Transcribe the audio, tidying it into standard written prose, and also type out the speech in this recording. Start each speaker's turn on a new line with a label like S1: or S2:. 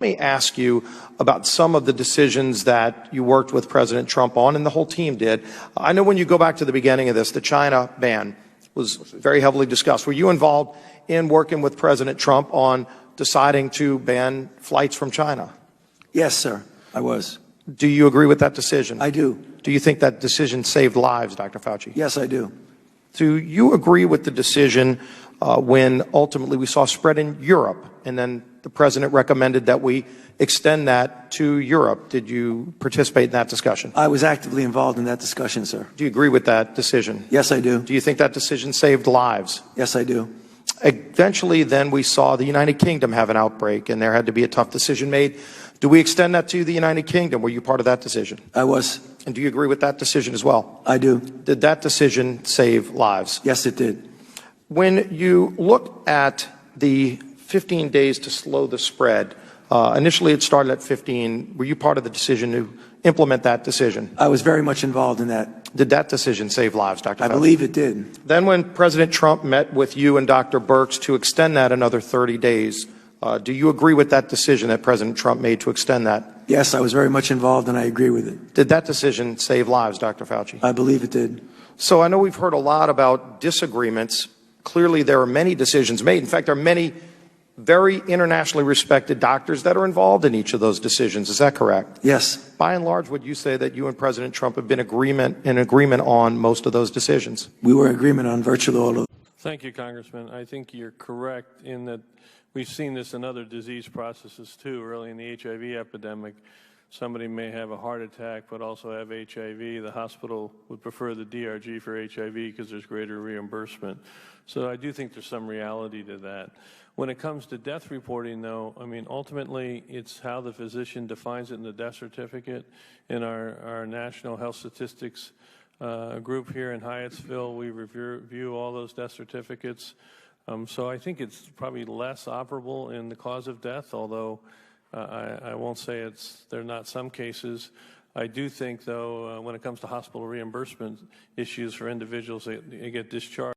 S1: me ask you about some of the decisions that you worked with President Trump on, and the whole team did. I know when you go back to the beginning of this, the China ban was very heavily discussed. Were you involved in working with President Trump on deciding to ban flights from China?
S2: Yes, sir, I was.
S1: Do you agree with that decision?
S2: I do.
S1: Do you think that decision saved lives, Dr. Fauci?
S2: Yes, I do.
S1: Do you agree with the decision when ultimately we saw spread in Europe, and then the president recommended that we extend that to Europe? Did you participate in that discussion?
S2: I was actively involved in that discussion, sir.
S1: Do you agree with that decision?
S2: Yes, I do.
S1: Do you think that decision saved lives?
S2: Yes, I do.
S1: Eventually, then we saw the United Kingdom have an outbreak, and there had to be a tough decision made. Do we extend that to the United Kingdom? Were you part of that decision?
S2: I was.
S1: And do you agree with that decision as well?
S2: I do.
S1: Did that decision save lives?
S2: Yes, it did.
S1: When you look at the 15 days to slow the spread, initially it started at 15. Were you part of the decision to implement that decision?
S2: I was very much involved in that.
S1: Did that decision save lives, Dr. Fauci?
S2: I believe it did.
S1: Then when President Trump met with you and Dr. Birx to extend that another 30 days, do you agree with that decision that President Trump made to extend that?
S2: Yes, I was very much involved, and I agree with it.
S1: Did that decision save lives, Dr. Fauci?
S2: I believe it did.
S1: So I know we've heard a lot about disagreements. Clearly, there are many decisions made. In fact, there are many very internationally respected doctors that are involved in each of those decisions. Is that correct?
S2: Yes.
S1: By and large, would you say that you and President Trump have been in agreement on most of those decisions?
S2: We were in agreement on virtually all of them.
S3: Thank you, Congressman. I think you're correct in that we've seen this in other disease processes too. Early in the HIV epidemic, somebody may have a heart attack but also have HIV. The hospital would prefer the DRG for HIV because there's greater reimbursement. So I do think there's some reality to that. When it comes to death reporting, though, I mean, ultimately it's how the physician defines it in the death certificate. In our National Health Statistics group here in Hyattsville, we review all those death certificates. So I think it's probably less operable in the cause of death, although I won't say there are not some cases. I do think, though, when it comes to hospital reimbursement issues for individuals that get discharged,